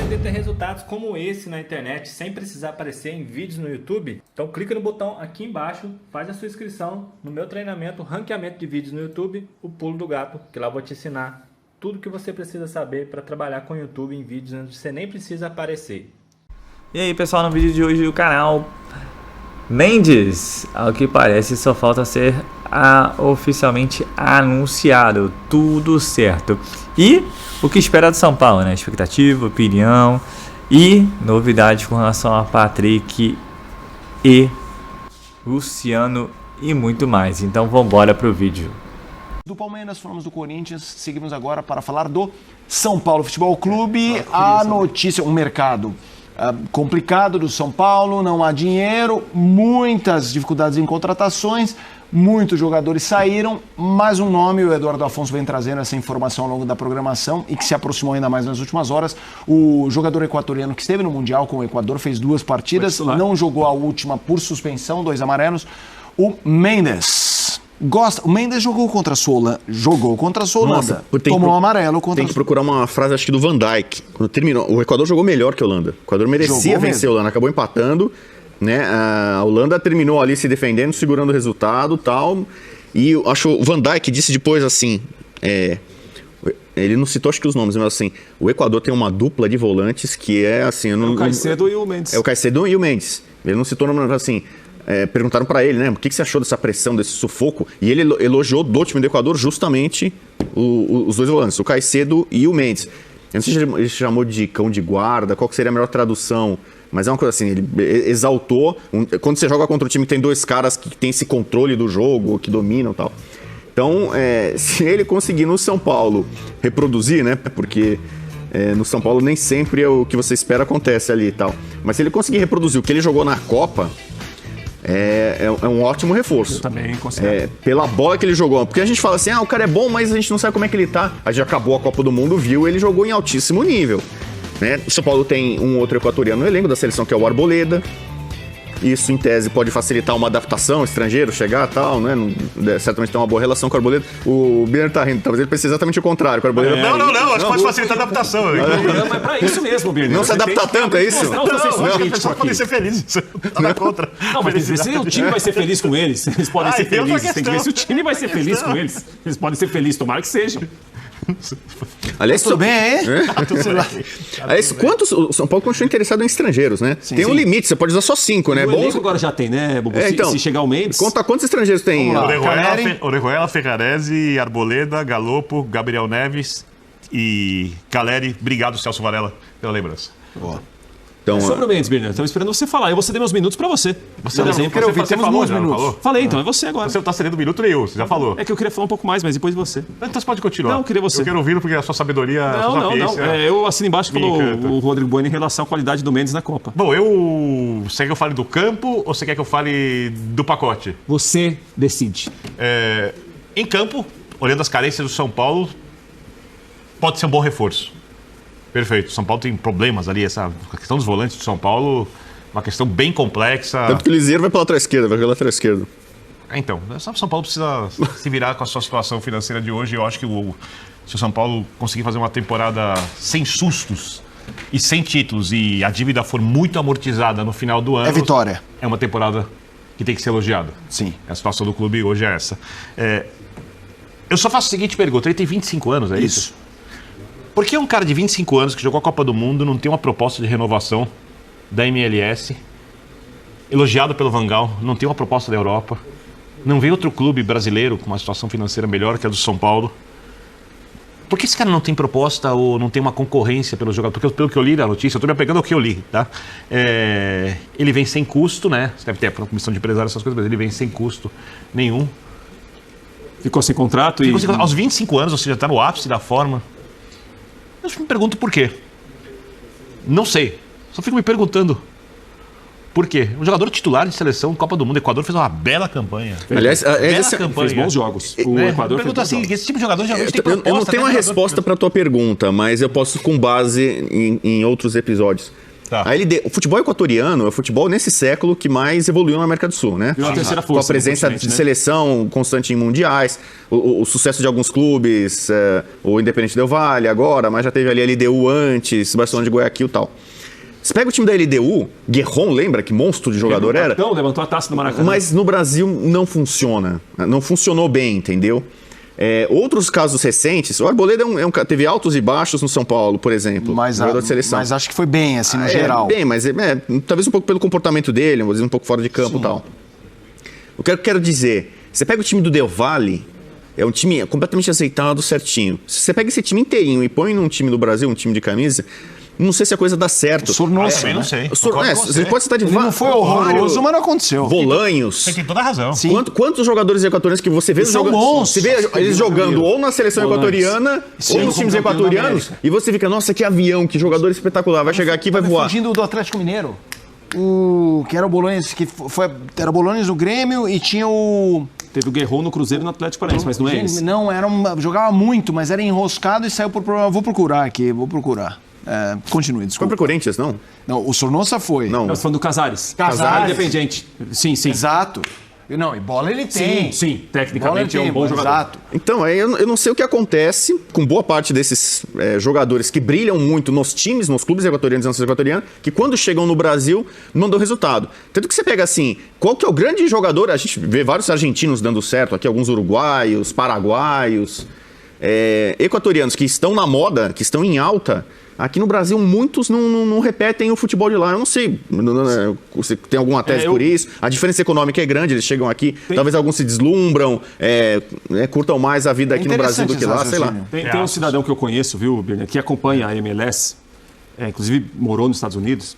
querer ter resultados como esse na internet sem precisar aparecer em vídeos no YouTube? Então clica no botão aqui embaixo, faz a sua inscrição no meu treinamento Ranqueamento de Vídeos no YouTube, o Pulo do Gato, que lá eu vou te ensinar tudo que você precisa saber para trabalhar com o YouTube em vídeos onde você nem precisa aparecer. E aí pessoal, no vídeo de hoje do canal, Mendes, ao que parece só falta ser oficialmente anunciado, tudo certo. E o que espera do São Paulo, né? Expectativa, opinião e novidades com relação a Patrick e Luciano e muito mais. Então vamos embora pro vídeo. Do Palmeiras, falamos do Corinthians, seguimos agora para falar do São Paulo Futebol Clube. A notícia, um mercado complicado do São Paulo, não há dinheiro, muitas dificuldades em contratações, muitos jogadores saíram, mas um nome, o Eduardo Afonso vem trazendo essa informação ao longo da programação e que se aproximou ainda mais nas últimas horas. O jogador equatoriano que esteve no Mundial com o Equador, fez 2 partidas, não jogou a última por suspensão, 2 amarelos, o Mendes. O Mendes jogou contra a Holanda. Tomou um amarelo contra. Tem que procurar uma frase, acho que do Van Dijk. Quando terminou, o Equador jogou melhor que a Holanda. O Equador merecia vencer a Holanda, acabou empatando, né? A Holanda terminou ali se defendendo, segurando o resultado, tal. E eu acho o Van Dijk disse depois assim, ele não citou acho que os nomes, mas assim, o Equador tem uma dupla de volantes que é assim, o Caicedo e o Mendes. É o Caicedo e o Mendes. Ele não citou o nome, mas assim, perguntaram pra ele, né, o que você achou dessa pressão, desse sufoco, e ele elogiou do time do Equador justamente os 2 volantes, o Caicedo e o Mendes. Eu não sei se ele chamou de cão de guarda, qual que seria a melhor tradução, mas é uma coisa assim, ele exaltou, quando você joga contra um time que tem 2 caras que tem esse controle do jogo, que dominam e tal. Então, se ele conseguir no São Paulo reproduzir, né, porque no São Paulo nem sempre o que você espera acontece ali e tal, mas se ele conseguir reproduzir o que ele jogou na Copa, é um ótimo reforço. Eu também considero. Pela bola que ele jogou. Porque a gente fala assim, o cara é bom, mas a gente não sabe como é que ele tá. A gente acabou a Copa do Mundo, viu, ele jogou em altíssimo nível, né? O São Paulo tem um outro equatoriano no elenco da seleção, que é o Arboleda. Isso, em tese, pode facilitar uma adaptação, estrangeiro chegar e tal, né? Certamente tem uma boa relação com o Arboleda. O Birner tá rindo, talvez ele pense exatamente o contrário. Com o Arboleda. Não, acho que pode facilitar a adaptação. Não, é pra isso mesmo, Birner. Não se adaptar tanto, é isso? Não, vocês podem ser felizes. Nada contra. Não, mas ver se o time vai ser feliz com eles. Eles podem ser felizes. Tem que ver se o time vai ser feliz com eles. Eles podem ser felizes, tomara que sejam. Aliás, tudo bem aí? Aliás, quantos o São Paulo continua interessado em estrangeiros, né? Tem um limite, você pode usar só 5, né? O elenco agora já tem, né, Bubu? Então, se chegar o Mendes... Conta quantos estrangeiros tem? Orejuela, Ferrarese, Arboleda, Galopo, Gabriel Neves e Caleri. Obrigado, Celso Varela, pela lembrança. Boa. Então, sobre o Mendes, Birner, estamos esperando você falar. Eu vou ceder meus minutos pra você. Você falou, já não falou? Falei, então é você agora. Você não tá cedendo minuto nenhum, você já falou. É que eu queria falar um pouco mais, mas depois você. Então você pode continuar. Não, eu queria você. Eu quero ouvir porque a sua sabedoria, a sua sapiência... Eu assino embaixo que falou o Rodrigo Bueno em relação à qualidade do Mendes na Copa. Bom, você quer que eu fale do campo ou você quer que eu fale do pacote? Você decide. Em campo, olhando as carências do São Paulo, pode ser um bom reforço. Perfeito. São Paulo tem problemas ali, a questão dos volantes do São Paulo, uma questão bem complexa. Tanto que o Liseiro vai pela lateral esquerda, vai pela lateral esquerda. Então, só o São Paulo precisa se virar com a sua situação financeira de hoje. Eu acho que se o São Paulo conseguir fazer uma temporada sem sustos e sem títulos e a dívida for muito amortizada no final do ano... É vitória. É uma temporada que tem que ser elogiada. Sim. A situação do clube hoje é essa. Eu só faço a seguinte pergunta, ele tem 25 anos, é isso? Por que um cara de 25 anos que jogou a Copa do Mundo não tem uma proposta de renovação da MLS, elogiado pelo Van Gaal, não tem uma proposta da Europa, não vê outro clube brasileiro com uma situação financeira melhor que a do São Paulo? Por que esse cara não tem proposta ou não tem uma concorrência pelo jogador? Porque pelo que eu li da notícia, eu estou me apegando ao que eu li, tá? Ele vem sem custo, né? Você deve ter a comissão de empresário, essas coisas, mas ele vem sem custo nenhum. Ficou sem contrato aos 25 anos, ou seja, está no ápice da forma. Eu me pergunto por quê. Não sei. Só fico me perguntando por quê. Um jogador titular de seleção, Copa do Mundo, o Equador fez uma bela campanha. Aliás, fez bons jogos. O Equador fez bons jogos. Esse tipo de jogador geralmente tem proposta. Eu não tenho uma resposta para a tua pergunta, mas eu posso, com base em outros episódios. Tá. O futebol equatoriano é o futebol nesse século que mais evoluiu na América do Sul, né? Virou a terceira Com a força presença no continente, de né? seleção constante em mundiais, o sucesso de alguns clubes, o Independente Del Valle agora, mas já teve ali a LDU antes, Barcelona de Guayaquil e tal. Você pega o time da LDU, Guerron, lembra que monstro de jogador era? Então, levantou a taça do Maracanã. Mas no Brasil não funciona. Não funcionou bem, entendeu? Outros casos recentes, o Arboleda teve altos e baixos no São Paulo, por exemplo, jogador de seleção. Mas acho que foi bem, assim, no geral. Bem, mas talvez um pouco pelo comportamento dele, às vezes um pouco fora de campo e tal. O que eu quero dizer, você pega o time do Del Valle, é um time completamente aceitado, certinho. Se você pega esse time inteirinho e põe num time do Brasil, um time de camisa, não sei se a coisa dá certo. Também não sei. Você pode citar de Ele não foi horroroso, mas não aconteceu. Bolanhos. Você tem toda a razão. Sim. Quantos jogadores equatorianos que você vê São jogando? bons. Você vê eles jogando ou na seleção equatoriana ou nos times equatorianos e você fica, nossa, que avião, que jogador espetacular, vai chegar aqui e vai voar. Fugindo do Atlético Mineiro. Que era o Bolonhas, era o Bolonhas no Grêmio e tinha o... Teve o Guerron no Cruzeiro e no Atlético Paranaense, mas não é esse. Não, jogava muito, mas era enroscado e saiu por problema. Vou procurar aqui, continue, Foi desculpa. pro Corinthians, não? Não, o Sornosa foi. Não. Nós falando do Casares. Casares. Independente. Sim. Exato. Não, e bola ele tem. Sim, Bola ele tecnicamente é tem, um bom jogador. Exato. Então, eu não sei o que acontece com boa parte desses jogadores que brilham muito nos times, nos clubes equatorianos e na seleção equatoriana, que quando chegam no Brasil não dão resultado. Tanto que você pega assim, qual que é o grande jogador? A gente vê vários argentinos dando certo aqui, alguns uruguaios, paraguaios, equatorianos que estão na moda, que estão em alta. Aqui no Brasil, muitos não repetem o futebol de lá. Eu não sei. Você tem alguma tese por isso? A diferença econômica é grande, eles chegam aqui, talvez alguns se deslumbram, curtam mais a vida aqui no Brasil do que lá, sei lá. Tem um cidadão que eu conheço, viu, Birner, que acompanha a MLS, inclusive morou nos Estados Unidos,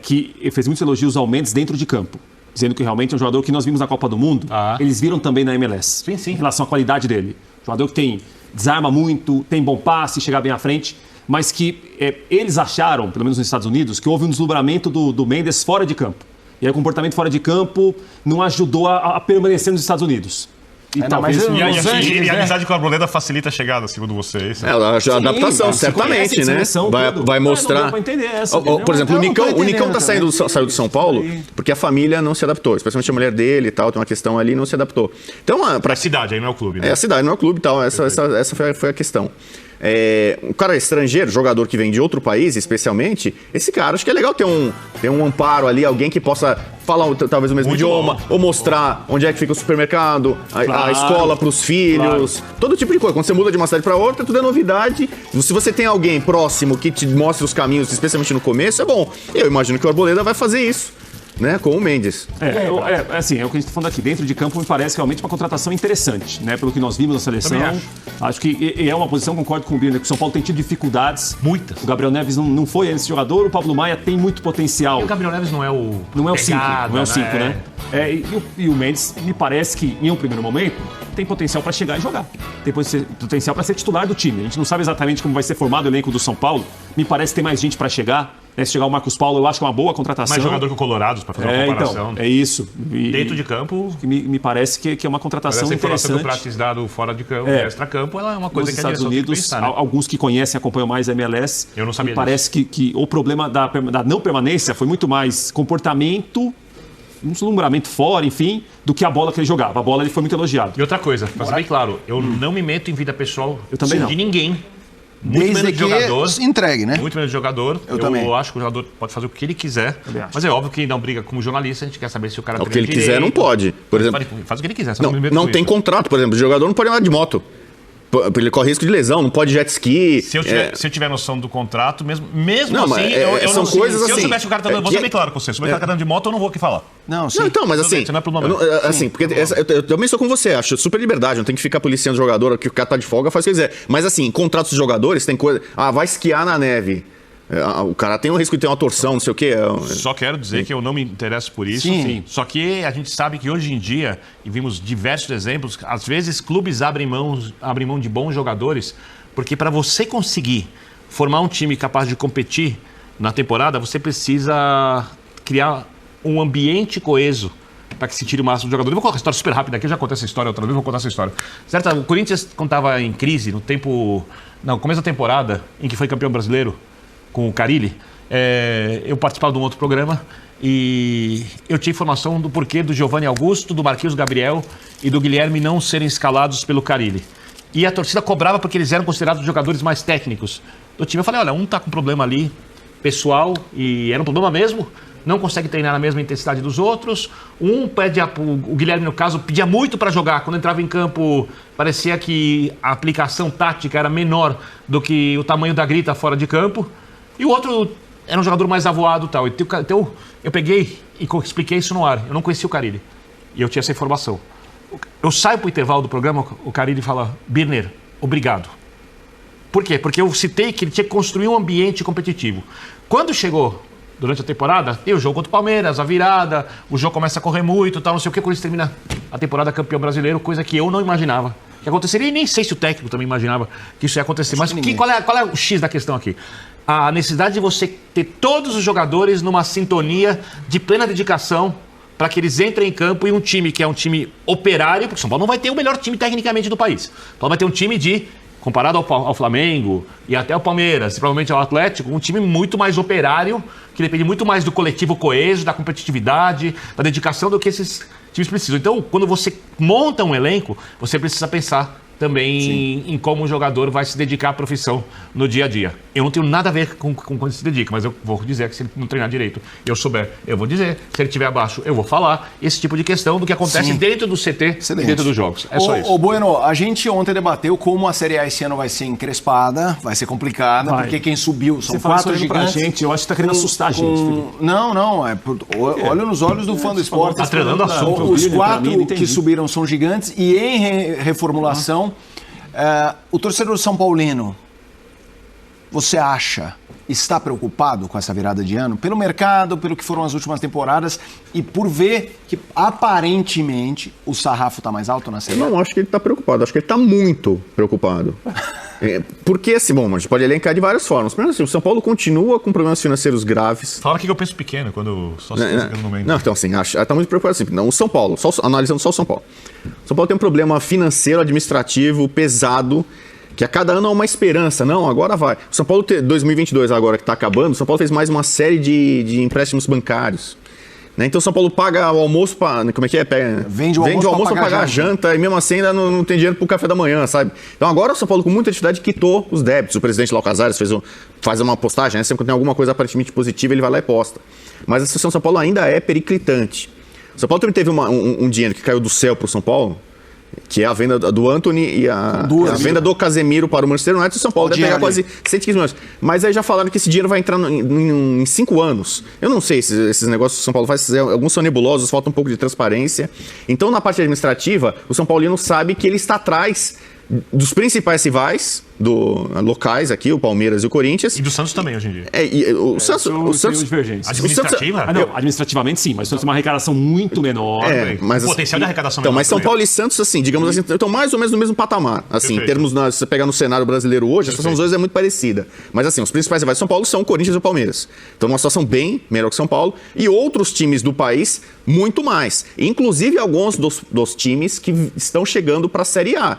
que fez muitos elogios ao Mendes dentro de campo, dizendo que realmente é um jogador que nós vimos na Copa do Mundo, eles viram também na MLS, Sim. em relação à qualidade dele. Jogador que desarma muito, tem bom passe, chega bem à frente, mas que eles acharam, pelo menos nos Estados Unidos, que houve um deslumbramento do Mendes fora de campo. E aí o comportamento fora de campo não ajudou a permanecer nos Estados Unidos. E talvez... E a amizade com a Arboleda facilita a chegada, segundo vocês. A adaptação, certamente, né? Vai mostrar. Não deu pra entender essa, por exemplo, o Nicão entendendo saiu do São Paulo porque a família não se adaptou, especialmente a mulher dele e tal, tem uma questão ali, não se adaptou. Então, A cidade, aí não é o clube, né? a cidade, não é o clube e tal, essa foi a questão. Um cara estrangeiro, jogador que vem de outro país, especialmente, esse cara, acho que é legal ter um amparo ali, alguém que possa falar talvez o mesmo Muito idioma, bom. ou mostrar onde é que fica o supermercado, a Claro. escola para os filhos, todo tipo de coisa. Quando você muda de uma cidade para outra, tudo é novidade. Se você tem alguém próximo que te mostre os caminhos, especialmente no começo, é bom. Eu imagino que o Arboleda vai fazer isso, né, com o Mendes. Assim, é o que a gente está falando aqui. Dentro de campo me parece realmente uma contratação interessante, né? Pelo que nós vimos na seleção. Também Acho que é uma posição, concordo com o Birner, que o São Paulo tem tido dificuldades. Muitas. O Gabriel Neves não foi esse jogador, o Pablo Maia tem muito potencial. O Gabriel Neves não é o... Não é o 5, pegada, não é o 5, né? E o Mendes, me parece que, em um primeiro momento, tem potencial para chegar e jogar. Tem potencial para ser titular do time. A gente não sabe exatamente como vai ser formado o elenco do São Paulo. Me parece que tem mais gente para chegar. Se chegar o Marcos Paulo, eu acho que é uma boa contratação. Mais jogador que o Colorados, para fazer uma comparação. Então, é isso. Dentro de campo... Me parece que é uma contratação Essa informação que o interessante. Prates dado fora de campo, extra-campo, ela é uma coisa Nos que a Estados direção tem que Unidos, pensar, né? alguns que conhecem, acompanham mais a MLS, Eu não sabia me parece que o problema da não permanência foi muito mais comportamento, um deslumbramento fora, enfim, do que a bola que ele jogava. A bola ele foi muito elogiado. E outra coisa, pra ser bem claro, eu não me meto em vida pessoal Eu também não. de ninguém. Muito Desde menos que de jogador. entregue, né? Muito menos de jogador. Eu também. acho que o jogador pode fazer o que ele quiser. Também acho. Mas é óbvio que não briga como jornalista, a gente quer saber se o cara O que ele quiser não pode. Por exemplo, Faz o que ele quiser. Só me meto não com tem isso. contrato, por exemplo, o jogador não pode andar de moto. Ele corre risco de lesão, não pode jet ski. Se eu tiver noção do contrato, mesmo Não, assim, mas eu são não sei. coisas Se eu assim, soubesse que o cara tá dando... Vou ser bem claro com você. Se o cara tá dando de moto, eu não vou aqui falar. Não, sim. Não, então, mas Tudo bem, assim, você não é problema. assim, porque eu também sou com você, acho super liberdade, não tem que ficar policiando o jogador, que o cara tá de folga, faz o que quiser. Mas assim, contratos de jogadores tem coisa, vai esquiar na neve. O cara tem um risco de ter uma torção, não sei o quê. Só quero dizer que eu não me interesso por isso. Sim. Só que a gente sabe que hoje em dia, e vimos diversos exemplos, às vezes clubes abrem mão de bons jogadores, porque para você conseguir formar um time capaz de competir na temporada, você precisa criar um ambiente coeso para que se tire o máximo de jogador. Eu vou colocar uma história super rápida aqui, eu já contei essa história outra vez, vou contar essa história. Certo? O Corinthians, quando estava em crise, no começo da temporada, em que foi campeão brasileiro, com o Carille, eu participava de um outro programa e eu tinha informação do porquê do Giovanni Augusto, do Marquinhos Gabriel e do Guilherme não serem escalados pelo Carille. E a torcida cobrava porque eles eram considerados os jogadores mais técnicos do time. Eu falei, olha, um tá com problema ali, pessoal, e era um problema mesmo, não consegue treinar na mesma intensidade dos outros. O Guilherme, no caso, pedia muito para jogar. Quando entrava em campo, parecia que a aplicação tática era menor do que o tamanho da grita fora de campo. E o outro era um jogador mais avoado e tal. Então, eu peguei e expliquei isso no ar. Eu não conhecia o Carille. E eu tinha essa informação. Eu saio para o intervalo do programa, o Carille fala, Birner, obrigado. Por quê? Porque eu citei que ele tinha que construir um ambiente competitivo. Quando chegou durante a temporada, tem o jogo contra o Palmeiras, a virada, o jogo começa a correr muito, tal, não sei o que, quando ele termina a temporada campeão brasileiro, coisa que eu não imaginava que aconteceria, e nem sei se o técnico também imaginava que isso ia acontecer. Mas qual é o X da questão aqui? A necessidade de você ter todos os jogadores numa sintonia de plena dedicação para que eles entrem em campo, e um time que é um time operário, porque o São Paulo não vai ter o melhor time tecnicamente do país. O Paulo vai ter um time comparado ao Flamengo e até ao Palmeiras, e provavelmente ao Atlético, um time muito mais operário, que depende muito mais do coletivo coeso, da competitividade, da dedicação do que esses times precisam. Então, quando você monta um elenco, você precisa pensar também em como o jogador vai se dedicar à profissão no dia a dia. Eu não tenho nada a ver com quando ele se dedica, mas eu vou dizer que se ele não treinar direito, eu souber, eu vou dizer. Se ele estiver abaixo, eu vou falar. Esse tipo de questão do que acontece dentro do CT e dentro dos jogos. É só isso. Ô Bueno, a gente ontem debateu como a Série A esse ano vai ser encrespada, vai ser complicada, porque quem subiu são quatro gigantes. Gente, eu acho que tá querendo assustar a gente, Felipe. Não, olha nos olhos do fã do esporte. Tá treinando assunto. Os quatro que subiram são gigantes e em reformulação. O torcedor São Paulino, você está preocupado com essa virada de ano? Pelo mercado, pelo que foram as últimas temporadas e por ver que aparentemente o sarrafo está mais alto na Série A? Eu não acho que ele está preocupado, acho que ele está muito preocupado. Porque assim, bom, a gente pode elencar de várias formas. Primeiro assim, o São Paulo continua com problemas financeiros graves. Fala que eu penso pequeno quando só se no meio. Não, então assim, está muito preocupado assim. Não, o São Paulo, analisando só o São Paulo. O São Paulo tem um problema financeiro, administrativo, pesado, que a cada ano há uma esperança. Não, agora vai. O São Paulo, 2022 agora que está acabando, o São Paulo fez mais uma série de empréstimos bancários. Então o São Paulo paga o almoço para... Como é que é? Vende o almoço para pagar a janta e mesmo assim ainda não tem dinheiro para o café da manhã, sabe? Então agora o São Paulo com muita dificuldade quitou os débitos. O presidente Lau Casares faz uma postagem, né? Sempre que tem alguma coisa aparentemente positiva ele vai lá e posta. Mas a situação do São Paulo ainda é periclitante. O São Paulo também teve um dinheiro que caiu do céu para o São Paulo, que é a venda do Anthony e a venda do Casemiro para o Manchester United. O São Paulo deve pegar quase 115 milhões. Mas aí já falaram que esse dinheiro vai entrar em 5 anos. Eu não sei se esses negócios que o São Paulo faz, alguns são nebulosos, falta um pouco de transparência. Então, na parte administrativa, o São Paulino sabe que ele está atrás dos principais rivais locais aqui, o Palmeiras e o Corinthians. E do Santos também, hoje em dia. O Santos... Administrativa? Administrativamente sim, mas o Santos tem uma arrecadação muito menor. Mas, o potencial de arrecadação então, mas São Paulo e Santos, assim, digamos assim, estão mais ou menos no mesmo patamar. Assim, em termos, se você pegar no cenário brasileiro hoje, a situação dos dois é muito parecida. Mas assim, os principais rivais de São Paulo são o Corinthians e o Palmeiras. Então, uma situação bem melhor que São Paulo. E outros times do país, muito mais. Inclusive, alguns dos times que estão chegando para a Série A.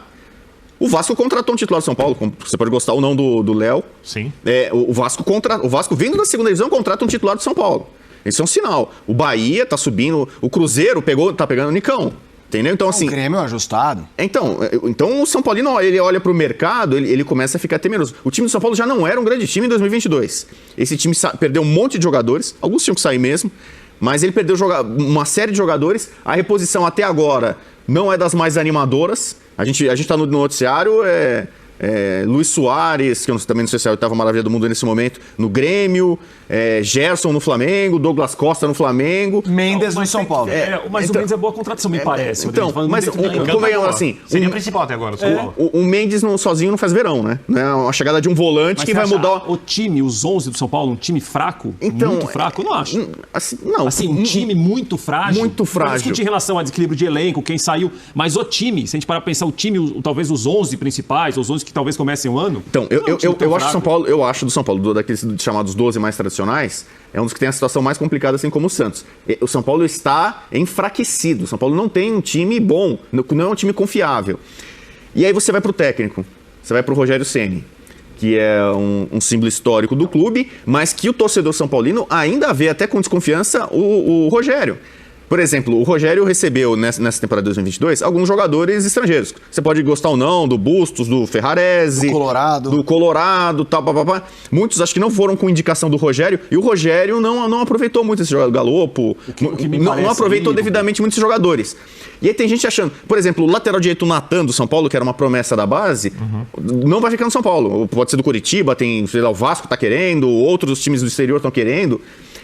O Vasco contratou um titular do São Paulo, você pode gostar ou não do Léo. Sim. O Vasco vindo da segunda divisão contrata um titular do São Paulo. Isso é um sinal. O Bahia tá subindo, o Cruzeiro tá pegando o Nicão. Entendeu? Então, assim. O Grêmio é ajustado. Então o São Paulino, ele olha pro mercado, ele começa a ficar temeroso. O time do São Paulo já não era um grande time em 2022. Esse time perdeu um monte de jogadores, alguns tinham que sair mesmo, mas ele perdeu uma série de jogadores. A reposição até agora não é das mais animadoras. A gente tá no noticiário, Luiz Soares, que eu também não sei se é a oitava maravilha do mundo nesse momento, no Grêmio, Gerson no Flamengo, Douglas Costa no Flamengo. Mendes no São Paulo. Mas o Mendes é boa contratação, me parece. Então, mas convenhamos assim... Seria o principal até agora, São Paulo. O Mendes sozinho não faz verão, né? Não é uma chegada de um volante que vai mudar... O time, os 11 do São Paulo, um time fraco? Muito fraco? Eu não acho. Um time muito frágil. Muito frágil. Vamos discutir em relação a desequilíbrio de elenco, quem saiu. Mas o time, se a gente parar pra pensar, o time, talvez os 11 principais, os 11 que talvez comecem o ano... Então, eu acho São Paulo, do São Paulo, daqueles chamados 12 mais tradicionais, é um dos que tem a situação mais complicada, assim como o Santos. O São Paulo está enfraquecido. O São Paulo não tem um time bom, não é um time confiável. E aí você vai pro técnico, você vai pro Rogério Ceni, que é um símbolo histórico do clube, mas que o torcedor são paulino ainda vê até com desconfiança o Rogério. Por exemplo, o Rogério recebeu nessa temporada de 2022 alguns jogadores estrangeiros. Você pode gostar ou não do Bustos, do Ferrarese, do Colorado, tal, papapá. Muitos acho que não foram com indicação do Rogério, e o Rogério não aproveitou muito esse jogador. Galopo, não aproveitou devidamente muitos jogadores. E aí tem gente achando, por exemplo, o lateral direito Natan do São Paulo, que era uma promessa da base, não vai ficar no São Paulo. Pode ser do Curitiba, tem, sei lá, o Vasco tá querendo, outros times do exterior estão querendo.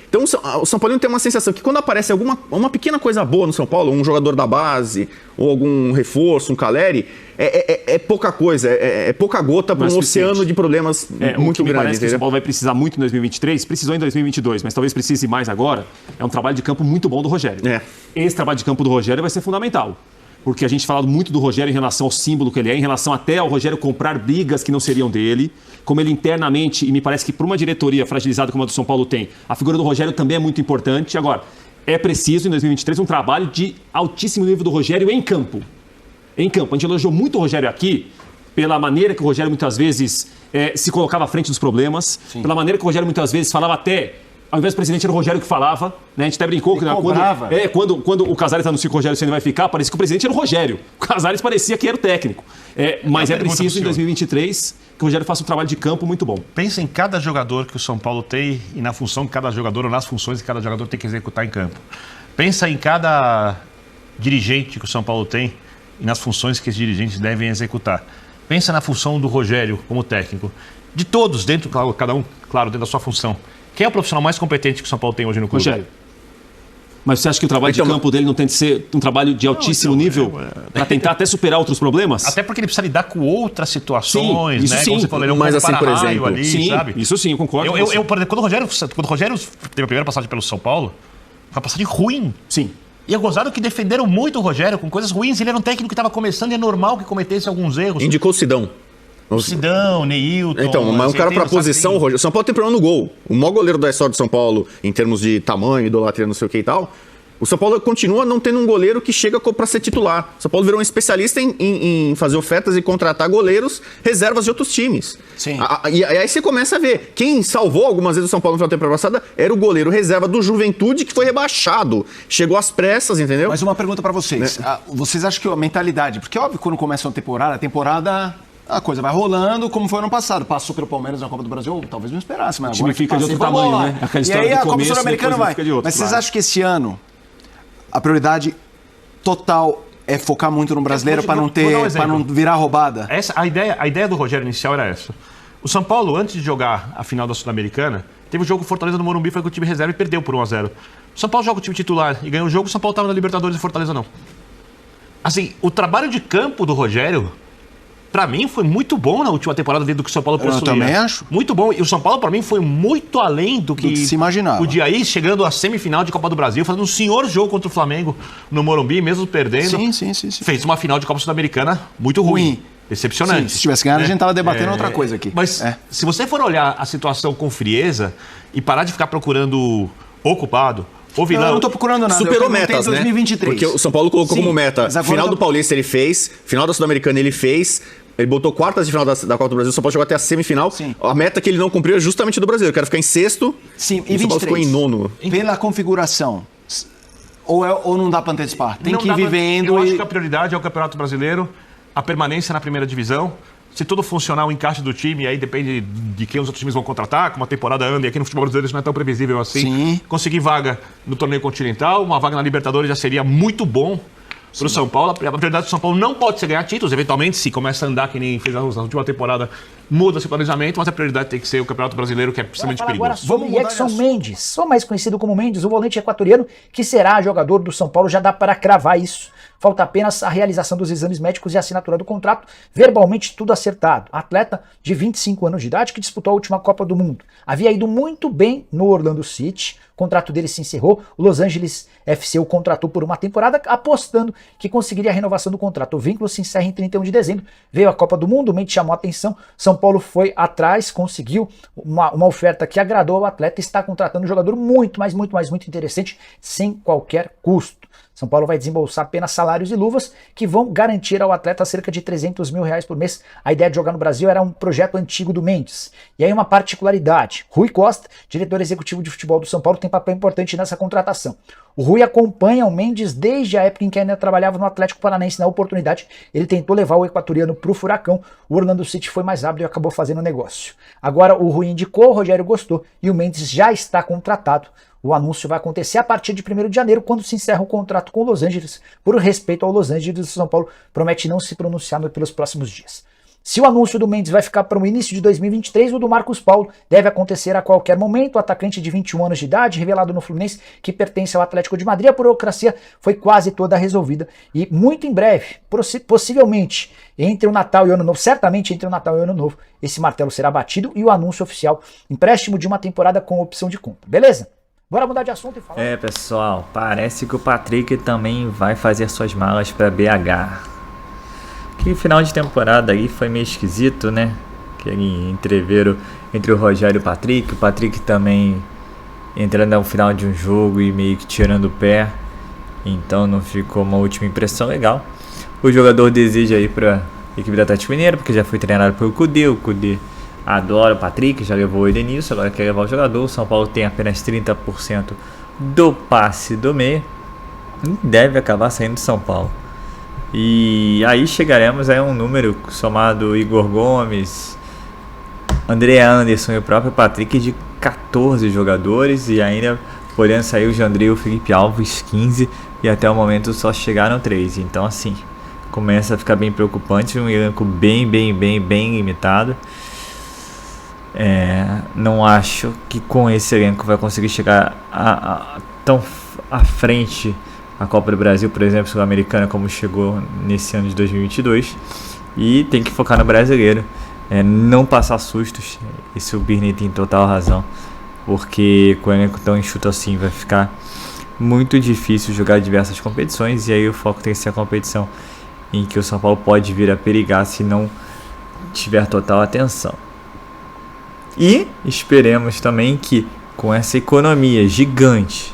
Então o São Paulo tem uma sensação que quando aparece uma pequena coisa boa no São Paulo, um jogador da base, ou algum reforço, um Caleri, é pouca coisa, é pouca gota para um oceano de problemas muito grande. Parece que o São Paulo vai precisar muito em 2023, precisou em 2022, mas talvez precise mais agora, é um trabalho de campo muito bom do Rogério. Esse trabalho de campo do Rogério vai ser fundamental. Porque a gente falado muito do Rogério em relação ao símbolo que ele é, em relação até ao Rogério comprar brigas que não seriam dele, como ele internamente, e me parece que para uma diretoria fragilizada como a do São Paulo tem, a figura do Rogério também é muito importante. Agora, é preciso em 2023 um trabalho de altíssimo nível do Rogério em campo. Em campo. A gente elogiou muito o Rogério aqui, pela maneira que o Rogério muitas vezes se colocava à frente dos problemas, pela maneira que o Rogério muitas vezes falava até... Ao invés do presidente, era o Rogério que falava, né? A gente até brincou que quando o Casares está no ciclo, o Rogério Ceni vai ficar, parecia que o presidente era o Rogério. O Casares parecia que era o técnico. Mas é preciso, em 2023, que o Rogério faça um trabalho de campo muito bom. Pensa em cada jogador que o São Paulo tem e na função que cada jogador, ou nas funções que cada jogador tem que executar em campo. Pensa em cada dirigente que o São Paulo tem e nas funções que esses dirigentes devem executar. Pensa na função do Rogério como técnico. De todos, cada um, claro, dentro da sua função. Quem é o profissional mais competente que o São Paulo tem hoje no clube? Rogério. Mas você acha que o trabalho de campo dele não tem de ser um trabalho de altíssimo nível para tentar até superar outros problems? Até porque ele precisa lidar com outras situações, isso né? Sim. Como você falou, ele é um mas assim, por exemplo, ali, sabe? Isso sim, eu concordo. Por exemplo, quando o Rogério teve a primeira passagem pelo São Paulo, foi uma passagem ruim. Sim. E é gozado que defenderam muito o Rogério com coisas ruins. Ele era um técnico que estava começando e é normal que cometesse alguns erros. Indicou o Sidão. Sidão, Neilton... Então, mas um cara pra posição, o São Paulo tem problema no gol. O maior goleiro da história do São Paulo, em termos de tamanho, idolatria, não sei o que e tal, o São Paulo continua não tendo um goleiro que chega pra ser titular. O São Paulo virou um especialista em fazer ofertas e contratar goleiros reservas de outros times. Sim. E aí você começa a ver. Quem salvou algumas vezes o São Paulo no final da temporada passada era o goleiro reserva do Juventude, que foi rebaixado. Chegou às pressas, entendeu? Mas uma pergunta pra vocês. Vocês acham que a mentalidade... Porque, óbvio, quando começa uma temporada... A coisa vai rolando, como foi ano passado. Passou pelo Palmeiras na Copa do Brasil, talvez não esperasse, mas o time fica de outro tamanho, né? E aí a Copa Sul-Americana vai. Mas vocês acham que esse ano a prioridade total é focar muito no brasileiro para não virar roubada? A ideia do Rogério inicial era essa. O São Paulo, antes de jogar a final da Sul-Americana, teve o jogo Fortaleza no Morumbi, foi com o time reserva e perdeu por 1-0. O São Paulo joga o time titular e ganhou o jogo, o São Paulo estava na Libertadores e Fortaleza não. Assim, o trabalho de campo do Rogério... Pra mim, foi muito bom na última temporada dentro do que o São Paulo possuía. Eu também acho. Muito bom. E o São Paulo, pra mim, foi muito além do que se imaginava. Podia ir, chegando à semifinal de Copa do Brasil, fazendo um senhor jogo contra o Flamengo no Morumbi, mesmo perdendo. Sim. Fez uma final de Copa Sul-Americana muito ruim. Decepcionante. Sim, se tivesse ganhado, a gente tava debatendo outra coisa aqui. Mas se você for olhar a situação com frieza e parar de ficar procurando o culpado... Eu não tô procurando nada. Superou metas, 2023. Porque o São Paulo colocou como meta. Final do Paulista ele fez, final da Sul-Americana ele fez, ele botou quartas de final da Copa do Brasil, o São Paulo chegou até a semifinal. Sim. A meta que ele não cumpriu é justamente do brasileiro. Eu quero ficar em sexto. Sim, e o São Paulo ficou em nono. Pela configuração. Ou não dá para antecipar? Tem que ir vivendo. Eu acho que a prioridade é o Campeonato Brasileiro, a permanência na primeira divisão. Se tudo funcionar, o encaixe do time, aí depende de quem os outros times vão contratar, como a temporada anda, e aqui no futebol brasileiro isso não é tão previsível assim. Sim. Conseguir vaga no torneio continental, uma vaga na Libertadores já seria muito bom para o São Paulo. A prioridade do São Paulo não pode ser ganhar títulos, eventualmente, se começa a andar que nem fez na última temporada, muda-se o planejamento, mas a prioridade tem que ser o Campeonato Brasileiro, que é extremamente perigoso. Agora sobre Edson Mendes, ou mais conhecido como Mendes, o volante equatoriano, que será jogador do São Paulo, já dá para cravar isso. Falta apenas a realização dos exames médicos e a assinatura do contrato, verbalmente tudo acertado. Atleta de 25 anos de idade que disputou a última Copa do Mundo. Havia ido muito bem no Orlando City, o contrato dele se encerrou, o Los Angeles FC o contratou por uma temporada, apostando que conseguiria a renovação do contrato. O vínculo se encerra em 31 de dezembro, veio a Copa do Mundo, o Mendes chamou a atenção, São Paulo foi atrás, conseguiu uma oferta que agradou ao atleta e está contratando um jogador muito interessante, sem qualquer custo. São Paulo vai desembolsar apenas salários e luvas que vão garantir ao atleta cerca de R$300 mil por mês. A ideia de jogar no Brasil era um projeto antigo do Mendes. E aí uma particularidade, Rui Costa, diretor executivo de futebol do São Paulo, tem papel importante nessa contratação. O Rui acompanha o Mendes desde a época em que ainda trabalhava no Atlético Paranaense. Na oportunidade, ele tentou levar o equatoriano para o Furacão. O Orlando City foi mais rápido e acabou fazendo o negócio. Agora o Rui indicou, o Rogério gostou e o Mendes já está contratado. O anúncio vai acontecer a partir de 1º de janeiro, quando se encerra o contrato com o Los Angeles. Por respeito ao Los Angeles, o São Paulo promete não se pronunciar pelos próximos dias. Se o anúncio do Mendes vai ficar para o início de 2023, o do Marcos Paulo deve acontecer a qualquer momento. O atacante de 21 anos de idade, revelado no Fluminense, que pertence ao Atlético de Madrid, a burocracia foi quase toda resolvida. E muito em breve, possivelmente entre o Natal e o Ano Novo, certamente entre o Natal e o Ano Novo, esse martelo será batido e o anúncio oficial, empréstimo de uma temporada com opção de compra. Beleza? Bora mudar de assunto e falar. Pessoal, parece que o Patrick também vai fazer suas malas para BH. Que final de temporada aí foi meio esquisito, né? Aquele entreveiro entre o Rogério e o Patrick também entrando no final de um jogo e meio que tirando o pé. Então não ficou uma última impressão legal. O jogador deseja ir para a equipe do Atlético Mineiro, porque já foi treinado pelo Cudê. O Cudê adora o Patrick, já levou o Edenilson, agora quer levar o jogador. O São Paulo tem apenas 30% do passe do meia e deve acabar saindo de São Paulo. E aí chegaremos a um número somado Igor Gomes, André Anderson e o próprio Patrick de 14 jogadores, e ainda podendo sair o Jandrei e o Felipe Alves 15, e até o momento só chegaram 3. Então assim, começa a ficar bem preocupante, um elenco bem limitado. Não acho que com esse elenco vai conseguir chegar tão à frente a Copa do Brasil, por exemplo, Sul-Americana, como chegou nesse ano de 2022, e tem que focar no brasileiro, não passar sustos. Esse o Birney tem total razão, porque com o elenco tão enxuto assim vai ficar muito difícil jogar diversas competições, e aí o foco tem que ser a competição em que o São Paulo pode vir a perigar se não tiver total atenção. E esperemos também que com essa economia gigante,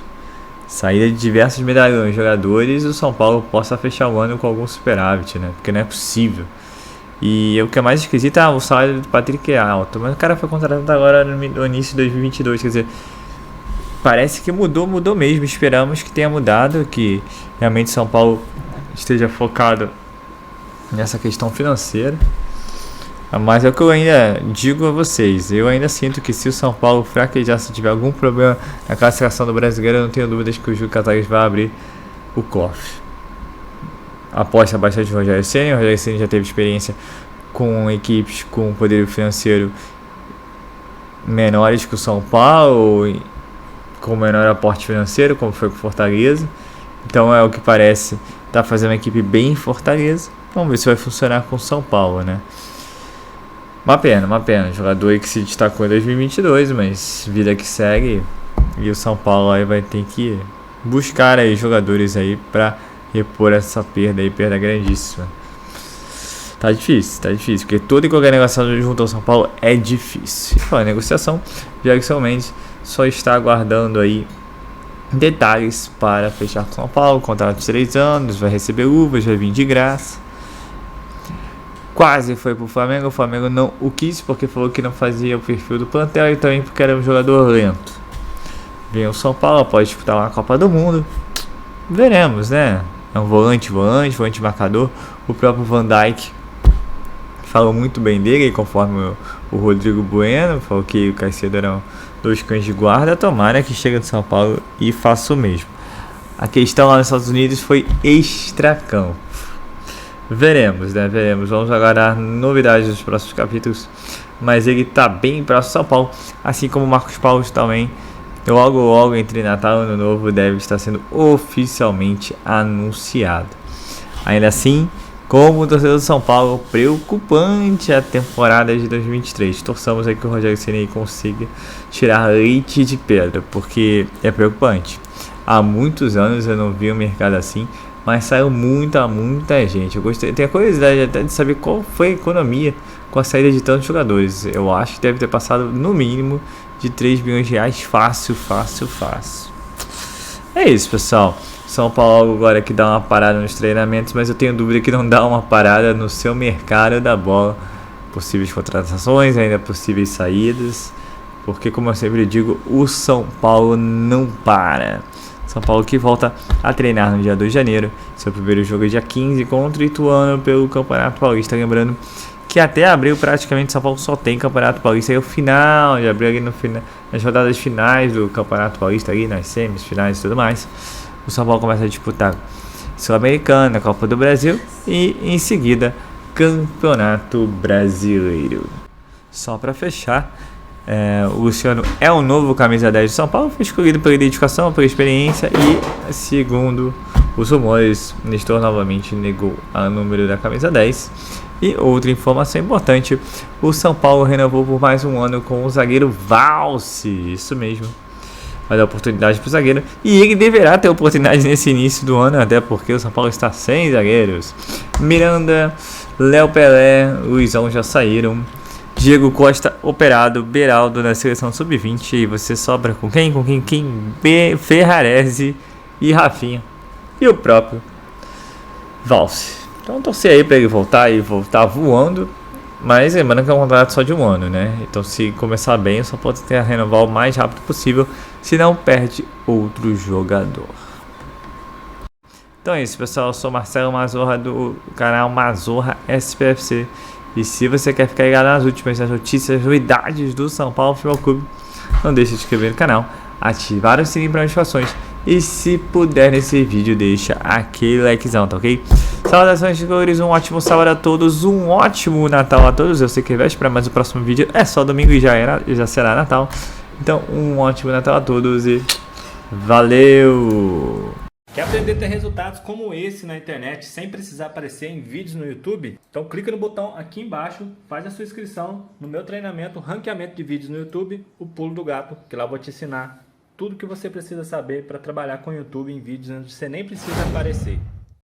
saída de diversos medalhões jogadores, o São Paulo possa fechar o ano com algum superávit, né? Porque não é possível. E o que é mais esquisito o salário do Patrick é alto, mas o cara foi contratado agora no início de 2022, quer dizer, parece que mudou mesmo. Esperamos que tenha mudado, que realmente São Paulo esteja focado nessa questão financeira. Mas é o que eu ainda digo a vocês, eu ainda sinto que se o São Paulo fraquejar, se tiver algum problema na classificação do brasileiro, eu não tenho dúvidas que o Júlio Casares vai abrir o cofre. Aposta bastante no Rogério Ceni. O Rogério Ceni já teve experiência com equipes com poder financeiro menores que o São Paulo, com menor aporte financeiro, como foi com o Fortaleza. Então é o que parece, tá fazendo uma equipe bem em Fortaleza. Vamos ver se vai funcionar com o São Paulo, né? Uma pena, jogador aí que se destacou em 2022, mas vida que segue, e o São Paulo aí vai ter que buscar aí jogadores aí para repor essa perda aí, perda grandíssima. Tá difícil, porque toda e qualquer negociação junto ao São Paulo é difícil. E falando em negociação, Jackson Mendes só está aguardando aí detalhes para fechar com o São Paulo, contrato de 3 anos, vai receber luvas, vai vir de graça. Quase foi pro Flamengo, o Flamengo não o quis porque falou que não fazia o perfil do plantel e também porque era um jogador lento. Vem o São Paulo, pode disputar uma Copa do Mundo, veremos, né? É um volante marcador. O próprio Van Dijk falou muito bem dele, conforme o Rodrigo Bueno falou que o Caicedo eram 2 cães de guarda. Tomara que chegue de São Paulo e faça o mesmo. A questão lá nos Estados Unidos foi extracampo. Veremos, né? Vamos aguardar novidades dos próximos capítulos. Mas ele tá bem próximo de São Paulo, assim como o Marcos Paulo também. Logo entre Natal e Ano Novo deve estar sendo oficialmente anunciado. Ainda assim, como o torcedor do São Paulo, preocupante a temporada de 2023. Torçamos aí que o Rogério Ceni consiga tirar leite de pedra, porque é preocupante. Há muitos anos eu não vi um mercado assim, mas saiu muita gente. Eu gostei, tenho a curiosidade até de saber qual foi a economia com a saída de tantos jogadores. Eu acho que deve ter passado no mínimo de 3 bilhões de reais fácil. É isso, pessoal. São Paulo agora que dá uma parada nos treinamentos, mas eu tenho dúvida que não dá uma parada no seu mercado da bola. Possíveis contratações, ainda possíveis saídas, porque como eu sempre digo, o São Paulo não para. São Paulo que volta a treinar no dia 2 de janeiro, seu primeiro jogo é dia 15 contra o Ituano pelo Campeonato Paulista, lembrando que até abril praticamente São Paulo só tem Campeonato Paulista, aí o final de abril ali no final, nas rodadas finais do Campeonato Paulista ali, nas semifinais e tudo mais, o São Paulo começa a disputar Sul-Americana, Copa do Brasil e em seguida Campeonato Brasileiro. Só para fechar, o Luciano é o novo camisa 10 de São Paulo, foi escolhido pela identificação, pela experiência e, segundo os rumores, Nestor novamente negou o número da camisa 10. E outra informação importante, o São Paulo renovou por mais um ano com o zagueiro Valse, isso mesmo. Vai dar oportunidade para o zagueiro e ele deverá ter oportunidade nesse início do ano, até porque o São Paulo está sem zagueiros. Miranda, Léo Pelé, Luizão já saíram. Diego Costa operado, Beraldo na seleção sub-20 e você sobra com quem? Ferrarese e Rafinha e o próprio Valse. Então torcer aí para ele voltar voando. Mas lembrando que é um contrato só de um ano, né? Então se começar bem, só pode ter a renovar o mais rápido possível, senão perde outro jogador. Então é isso, pessoal. Eu sou Marcelo Mazorra do canal Mazorra SPFC. E se você quer ficar ligado nas últimas notícias, novidades do São Paulo Futebol Clube, não deixe de se inscrever no canal, ativar o sininho para notificações e se puder nesse vídeo deixa aquele likezão, tá ok? Saudações de cores, um ótimo sábado a todos, um ótimo Natal a todos. Eu sei que é véspera, mas o próximo vídeo é só domingo e já será Natal. Então um ótimo Natal a todos e valeu! Quer aprender a ter resultados como esse na internet sem precisar aparecer em vídeos no YouTube? Então clica no botão aqui embaixo, faz a sua inscrição no meu treinamento Ranqueamento de Vídeos no YouTube, o Pulo do Gato, que lá eu vou te ensinar tudo que você precisa saber para trabalhar com o YouTube em vídeos onde você nem precisa aparecer.